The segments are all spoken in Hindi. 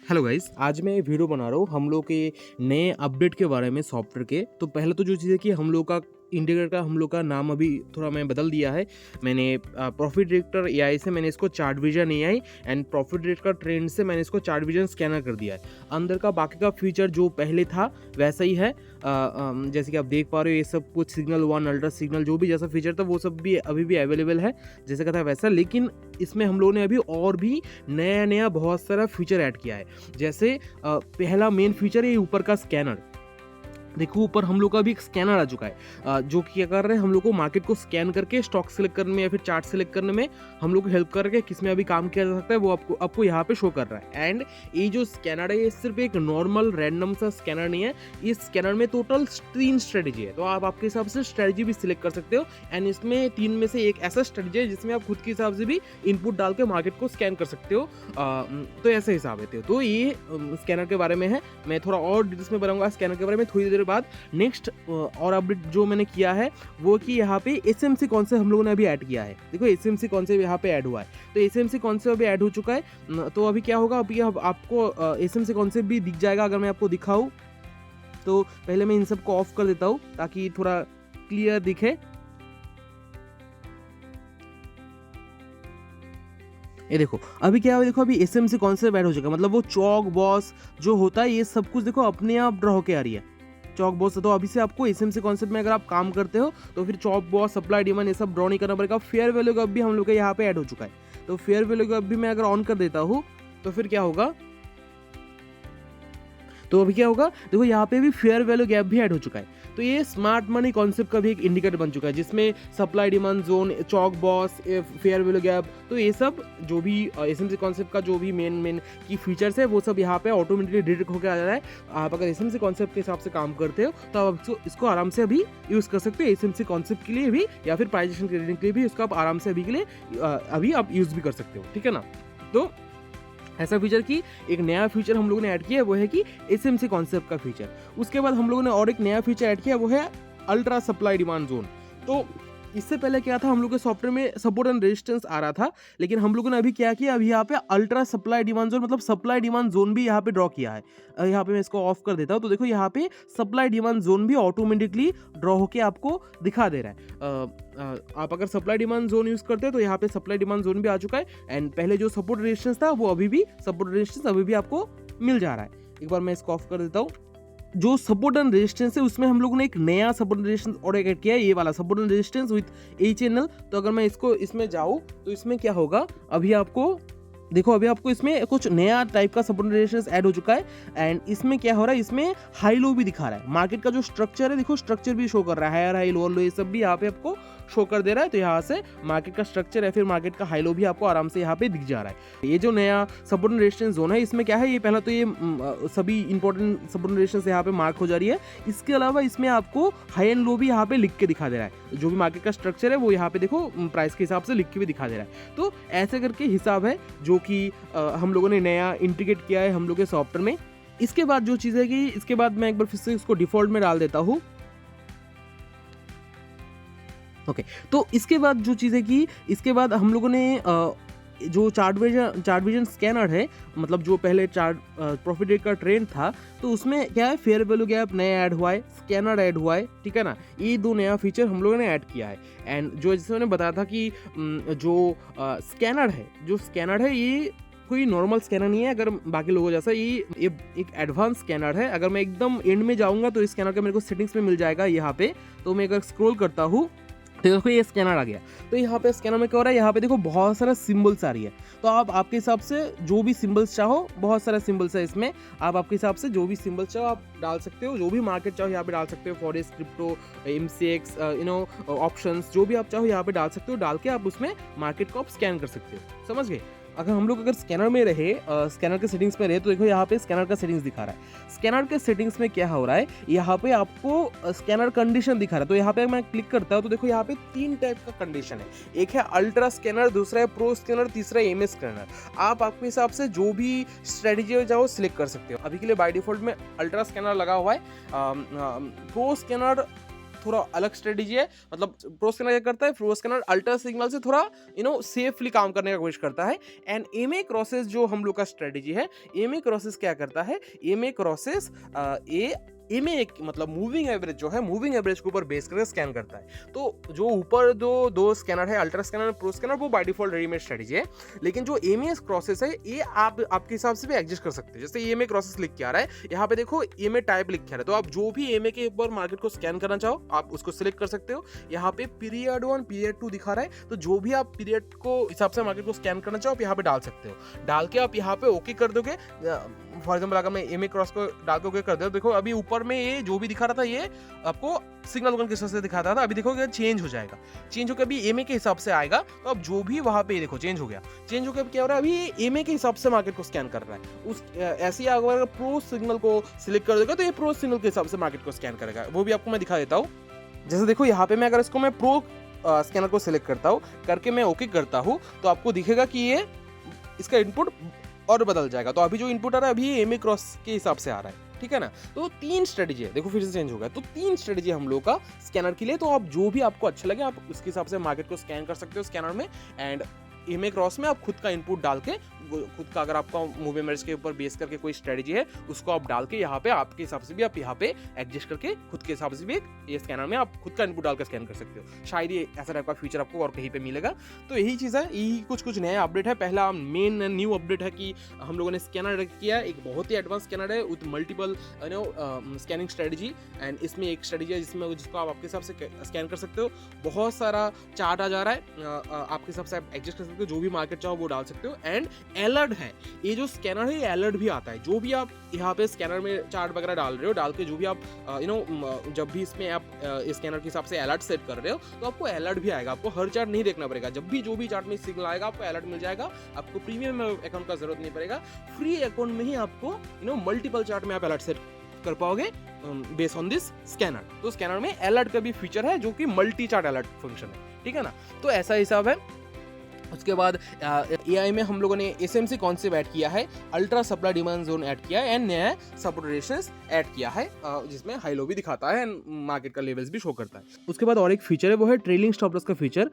हेलो गाइस, आज मैं वीडियो बना रहा हूँ हम लोग के नए अपडेट के बारे में सॉफ्टवेयर के। तो पहले तो जो चीज़ है कि हम लोग का इंडिकेटर का हम लोग का नाम अभी थोड़ा मैं बदल दिया है। मैंने प्रॉफिट डिटेक्टर एआई से मैंने इसको chart vision AI and profit detector trend से मैंने इसको चार्ट विजन स्कैनर कर दिया है। अंदर का बाकी का फीचर जो पहले था वैसा ही है। जैसे कि आप देख पा रहे हो, ये सब कुछ सिग्नल वन अल्ट्रा सिग्नल जो भी जैसा फीचर था वो सब भी अभी भी अवेलेबल है जैसे का था वैसा। लेकिन इसमें हम लोगों ने अभी और भी नया नया बहुत सारा फीचर ऐड किया है। जैसे पहला मेन फीचर है ऊपर का स्कैनर। देखो ऊपर हम लोग का भी एक स्कैनर आ चुका है जो कि क्या कर रहे हैं, हम लोग को मार्केट को स्कैन करके स्टॉक सेलेक्ट करने में या फिर चार्ट सेलेक्ट करने में हम लोग को हेल्प करके किस में अभी काम किया जा सकता है वो आपको यहाँ पे शो कर रहा है। एंड ये जो स्कैनर है ये सिर्फ एक नॉर्मल रैंडम सा स्कैनर नहीं है। इस स्कैनर में टोटल 3 स्ट्रेटेजी है, तो आप आपके हिसाब से स्ट्रेटेजी भी सिलेक्ट कर सकते हो। एंड इसमें 3 में से एक ऐसा स्ट्रेटेजी है जिसमें आप खुद के हिसाब से भी इनपुट डाल के मार्केट को स्कैन कर सकते हो। तो ऐसा हिसाब है। तो ये स्कैनर के बारे में है। मैं थोड़ा और डिटेल्स में बताऊंगा स्कैनर के बारे में थोड़ी देर बाद। नेक्स्ट और अपडेट जो मैंने किया है वो कि यहाँ पे एसएमसी कॉन्सेप्ट हम लोगों ने अभी ऐड किया है। देखो एसएमसी कॉन्सेप्ट यहाँ पे ऐड हुआ है, तो एसएमसी कॉन्सेप्ट अभी ऐड हो चुका है। तो अभी क्या होगा, अभी आपको एसएमसी कॉन्सेप्ट भी दिख जाएगा। अगर मैं आपको दिखाऊं तो पहले मैं इन सब को ऑफ कर देता हूँ ताकि थोड़ा क्लियर दिखे। ये देखो अभी क्या है, देखो अभी एसएमसी कॉन्सेप्ट ऐड हो चुका है। मतलब वो चौक बॉस जो होता है ये सब कुछ देखो अपने आप ड्रॉ होके आ रही है। चौक बॉस तो अभी से आपको एसएमसी कॉन्सेप्ट में अगर आप काम करते हो तो फिर चौक बॉस सप्लाई डिमांड ये सब ड्रॉ नहीं करना पड़ेगा। फेयर वैल्यू गैप भी हम लोग के यहाँ पे ऐड हो चुका है। तो फेयर वैल्यू गैप भी मैं अगर ऑन कर देता हूँ तो फिर क्या होगा, तो अभी क्या होगा, देखो यहाँ पे भी फेयर वैल्यू गैप भी ऐड हो चुका है। तो ये स्मार्ट मनी कॉन्सेप्ट का भी एक इंडिकेटर बन चुका है जिसमें सप्लाई डिमांड जोन, चौक बॉस, फेयर वैल्यू गैप, तो ये सब जो भी एसएमसी कॉन्सेप्ट का जो भी मेन की फीचर्स है वो सब यहाँ पे ऑटोमेटिकली डिटेक्ट होकर आ जा रहा है। आप अगर एसएमसी कॉन्सेप्ट के हिसाब से काम करते हो तो आप इसको आराम से अभी यूज कर सकते हो। एसएमसी कॉन्सेप्ट के लिए भी या फिर प्राइजेशन ट्रेडिंग के लिए भी इसको आप आराम से अभी के लिए अभी आप यूज भी कर सकते हो, ठीक है ना। तो ऐसा फीचर की एक नया फीचर हम लोगों ने ऐड किया है वो है कि एसएमसी कॉन्सेप्ट का फीचर। उसके बाद हम लोगों ने और एक नया फीचर ऐड किया वो है अल्ट्रा सप्लाई डिमांड जोन। तो इससे पहले क्या था, हम लोग के सॉफ्टवेयर में सपोर्ट एंड रेजिस्टेंस आ रहा था, लेकिन हम लोगों ने अभी क्या किया, अभी यहाँ पे अल्ट्रा सप्लाई डिमांड जोन मतलब सप्लाई डिमांड जोन भी यहाँ पे ड्रॉ किया है। यहाँ पे मैं इसको ऑफ कर देता हूँ तो देखो यहाँ पे सप्लाई डिमांड जोन भी ऑटोमेटिकली ड्रॉ होके आपको दिखा दे रहा है। आप अगर सप्लाई डिमांड जोन यूज करते हैं तो यहाँ पे सप्लाई डिमांड जोन भी आ चुका है। एंड पहले जो सपोर्ट रेजिस्टेंस था वो अभी भी सपोर्ट रेजिस्टेंस अभी भी आपको मिल जा रहा है। एक बार मैं इसको ऑफ कर देता हूँ। जो सपोर्ट एंड रेजिस्टेंस है उसमें हम लोगों ने एक नया सपोर्ट एंड रेजिस्टेंस और ऐड किया है, ये वाला support and resistance with A channel. तो अगर मैं इसको इसमें जाऊँ तो इसमें क्या होगा, अभी आपको देखो अभी आपको इसमें कुछ नया टाइप का सपोर्ट एंड रेजिस्टेंस ऐड हो चुका है। एंड इसमें क्या हो रहा है, इसमें हाई लो भी दिखा रहा है। मार्केट का जो स्ट्रक्चर है देखो स्ट्रक्चर भी शो कर रहा है, हायर हाई लोअर लो ये सब भी यहाँ पे आपको शो कर दे रहा है। तो यहाँ से मार्केट का स्ट्रक्चर है फिर मार्केट का हाई लो भी आपको आराम से यहाँ पे दिख जा रहा है। ये जो नया सपोर्ट एंड रेजिस्टेंस जोन है इसमें क्या है, ये पहला तो ये सभी इंपॉर्टेंट सपोर्ट एंड रेजिस्टेंस यहाँ पे मार्क हो जा रही है। इसके अलावा इसमें आपको हाई एंड लो भी यहाँ पे लिख के दिखा दे रहा है। जो भी मार्केट का स्ट्रक्चर है वो यहाँ पे देखो प्राइस के हिसाब से लिख के भी दिखा दे रहा है। तो ऐसे करके हिसाब है जो कि हम लोगों ने नया इंटीग्रेट किया है हम लोग के सॉफ्टवेयर में। इसके बाद जो चीज़ है कि इसके बाद मैं एक बार फिर से इसको डिफॉल्ट में डाल देता हूँ। ओके तो इसके बाद जो चीज़ है कि इसके बाद हम लोगों ने जो चार्ट विजन स्कैनर है, मतलब जो पहले चार्ट प्रॉफिट रेट का ट्रेंड था, तो उसमें क्या है फेयर वैल्यू गैप नया ऐड हुआ है, स्कैनर ऐड हुआ है, ठीक है ना। ये 2 नया फीचर हम लोगों ने ऐड किया है। एंड जो जैसे मैंने बताया था कि जो स्कैनर है ये कोई नॉर्मल स्कैनर नहीं है अगर बाकी लोगों जैसा, ये एक एडवांस स्कैनर है। अगर मैं एकदम एंड में जाऊंगा तो इस स्कैनर का मेरे को सेटिंग्स में मिल जाएगा यहाँ पे। तो मैं अगर स्क्रॉल करता हूँ तो देखो ये स्कैनर आ गया। तो यहाँ पे स्कैनर में क्या हो रहा है, यहाँ पे देखो बहुत सारा सिंबल्स आ रही है। तो आप आपके हिसाब से जो भी सिंबल्स चाहो, बहुत सारा सिंबल्स है इसमें, आप आपके हिसाब से जो भी सिंबल्स चाहो आप डाल सकते हो। जो भी मार्केट चाहो यहाँ पे डाल सकते हो, फॉरेक्स, क्रिप्टो, एमसीएक्स, ऑप्शंस, जो भी आप चाहो यहाँ पे डाल सकते हो। डाल के आप उसमें मार्केट को आप स्कैन कर सकते हो, समझ गए। अगर स्कैनर में रहे, स्कैनर के सेटिंग्स में रहे, तो देखो यहाँ पे स्कैनर का सेटिंग्स दिखा रहा है। स्कैनर के सेटिंग्स में क्या हो रहा है, यहाँ पे आपको स्कैनर कंडीशन दिखा रहा है। तो यहाँ पे मैं क्लिक करता हूँ तो देखो यहाँ पे 3 टाइप का कंडीशन है। एक है अल्ट्रा स्कैनर, दूसरा है प्रो स्कैनर, तीसरा है एमएस स्कैनर। आप आपके हिसाब से जो भी स्ट्रेटेजी चाहो सिलेक्ट कर सकते हो। अभी के लिए बाय डिफॉल्ट में अल्ट्रा स्कैनर लगा हुआ है। प्रो स्कैनर थोड़ा अलग स्ट्रेटेजी है। मतलब प्रो स्कैनर क्या करता है, प्रो स्कैनर अल्ट्रा सिग्नल से थोड़ा सेफली काम करने का कोशिश करता है। एंड एमए क्रॉसेस जो हम लोग का स्ट्रेटेजी है, एमए क्रॉसेस क्या करता है, एमए क्रॉसेस एमए एक मतलब मूविंग एवरेज जो है, मूविंग एवरेज के ऊपर बेस करके स्कैन करता है। तो जो ऊपर दो स्कैनर है, अल्ट्रा स्कैनर और प्रो स्कैनर, वो बाय डिफॉल्ट रेडीमेड स्ट्रेटेजी है। लेकिन जो एमए क्रॉसेस है ये आपके हिसाब से भी एडजस्ट कर सकते हैं। जैसे एमए क्रॉसेस लिख के आ रहा है, यहाँ पे देखो एमए टाइप लिख के आ रहा है, तो आप जो भी एमए के ऊपर मार्केट को स्कैन करना चाहो आप उसको सिलेक्ट कर सकते हो। यहाँ पे पीरियड 1 पीरियड 2 दिखा रहा है, तो जो भी आप पीरियड को हिसाब से मार्केट को स्कैन करना चाहो आप यहाँ पे डाल सकते हो। डाल के आप यहाँ पे ओके कर दोगे। फॉर एग्जाम्पल अगर मैं एमए क्रॉस को डाल के ओके कर दो, देखो अभी ऊपर में ये जो भी दिखा रहा था ये आपको सिग्नल टोकन के हिसाब से दिखाता था, अभी देखोगे चेंज हो जाएगा। चेंज होकर अभी एमए के हिसाब से आएगा, तो अब जो भी वहां पे देखो चेंज हो गया। चेंज होकर क्या हो रहा है, अभी एमए के हिसाब से मार्केट को स्कैन कर रहा है। उस ऐसे ही अगर प्रो सिग्नल को सिलेक्ट कर देगा तो ये प्रो सिग्नल के हिसाब से मार्केट को स्कैन करेगा। वो भी आपको मैं दिखा देता हूँ। जैसे देखो यहाँ पे मैं अगर इसको मैं प्रो स्कैनर को सिलेक्ट करता हूँ, करके मैं ओके करता हूँ, तो आपको दिखेगा कि ये इसका इनपुट और बदल जाएगा। तो अभी जो इनपुट आ रहा है अभी एमए क्रॉस के हिसाब से आ रहा है, ठीक है ना। तो 3 स्ट्रेटेजी है, देखो फिर से चेंज हो गया। तो 3 स्ट्रेटेजी हम लोग का स्कैनर के लिए। तो आप जो भी आपको अच्छा लगे आप उसके हिसाब से मार्केट को स्कैन कर सकते हो स्कैनर में। एंड एमए क्रॉस में आप खुद का इनपुट डाल के, खुद का अगर आपका मूव एवरेज के ऊपर बेस करके कोई स्ट्रेटेजी है उसको आप डाल के यहाँ पे आपके हिसाब से भी आप यहाँ पे एडजस्ट करके खुद के हिसाब से भी ये स्कैनर में आप खुद का इनपुट डाल कर स्कैन कर सकते हो। शायद ये ऐसा टाइप का फीचर आपको और कहीं पे मिलेगा। तो यही चीज़ है, यही कुछ नया अपडेट है। पहला मेन न्यू अपडेट है कि हम लोगों ने स्कैनर किया है, एक बहुत ही एडवांस स्कैनर है with multiple scanning strategy. And इसमें एक स्ट्रेटेजी है जिसको आप आपके हिसाब से स्कैन कर सकते हो। बहुत सारा चार्ट आ जा रहा है, आपके हिसाब से आप एडजस्ट कर सकते हो, जो भी मार्केट चाहो वो डाल सकते हो। एंड अलर्ट है, ये जो स्कैनर है ये अलर्ट भी आता है। जो भी आप यहाँ पे स्कैनर में चार्ट वगैरह डाल रहे हो, डाल के जो भी आप जब भी इसमें आप स्कैनर के हिसाब से अलर्ट सेट कर रहे हो तो आपको अलर्ट भी आएगा। आपको हर चार्ट नहीं देखना पड़ेगा, जब भी जो भी चार्ट में सिग्नल आएगा आपको अलर्ट मिल जाएगा। आपको प्रीमियम अकाउंट का जरूरत नहीं पड़ेगा, फ्री अकाउंट में ही आपको मल्टीपल चार्ट में आप अलर्ट सेट कर पाओगे बेस्ड ऑन दिस स्कैनर। तो स्कैनर में अलर्ट का भी फीचर है जो कि मल्टी चार्ट अलर्ट फंक्शन है, ठीक है ना। तो ऐसा हिसाब है। उसके बाद एआई में हम लोगों ने एसएमसी कॉन्सेप्ट ऐड किया है, ultra supply demand zone add किया है, एंड नया सपोर्ट रेशियोस ऐड किया है जिसमें हाई लो भी दिखाता है एंड मार्केट का लेवल्स भी शो करता है। उसके बाद और एक फीचर है वो है ट्रेलिंग स्टॉप लॉस का फीचर।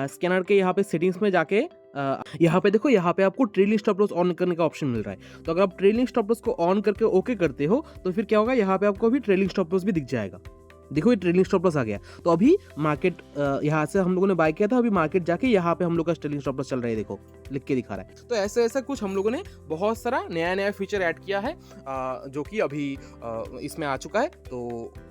स्कैनर के यहाँ पे सेटिंग्स में जाके यहाँ पे देखो, यहाँ पे आपको ट्रेलिंग स्टॉप लॉस ऑन करने का ऑप्शन मिल रहा है। तो अगर आप ट्रेलिंग स्टॉप लॉस को ऑन करके ओके करते हो तो फिर क्या होगा, यहाँ पे आपको अभी ट्रेलिंग स्टॉप लॉस भी दिख जाएगा। देखो ये ट्रेलिंग स्टॉप लॉस आ गया। तो अभी मार्केट यहाँ से हम लोगों ने बाय किया था, अभी मार्केट जाके यहाँ पे हम लोग का ट्रेलिंग स्टॉप लॉस चल रहा है, देखो लिख के दिखा रहा है। तो ऐसे ऐसा कुछ हम लोगों ने बहुत सारा नया फीचर ऐड किया है जो कि अभी इसमें आ चुका है। तो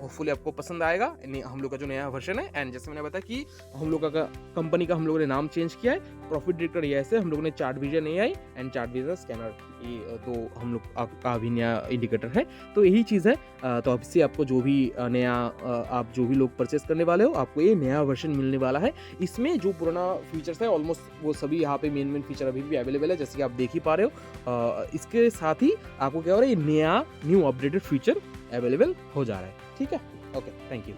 होपफुली आपको पसंद आएगा हम लोग का जो नया वर्जन है। एंड जैसे मैंने बताया कि हम लोग का कंपनी का हम लोगों ने नाम चेंज किया है, प्रॉफिट डायरेक्टर ये ऐसे हम लोगों ने chart vision AI and chart vision scanner, ये तो हम लोग का अभी नया इंडिकेटर है। तो यही चीज़ है। तो अब से आपको जो भी नया आप जो भी लोग परचेस करने वाले हो आपको ये नया वर्जन मिलने वाला है। इसमें जो पुराना फीचर्स है ऑलमोस्ट वो सभी यहाँ पे मेन फीचर अभी भी अवेलेबल है, जैसे कि आप देख ही पा रहे हो। इसके साथ ही आपको क्या हो रहा है, ये न्यू अपडेटेड फीचर अवेलेबल हो जा रहा है, ठीक है। Okay, thank you.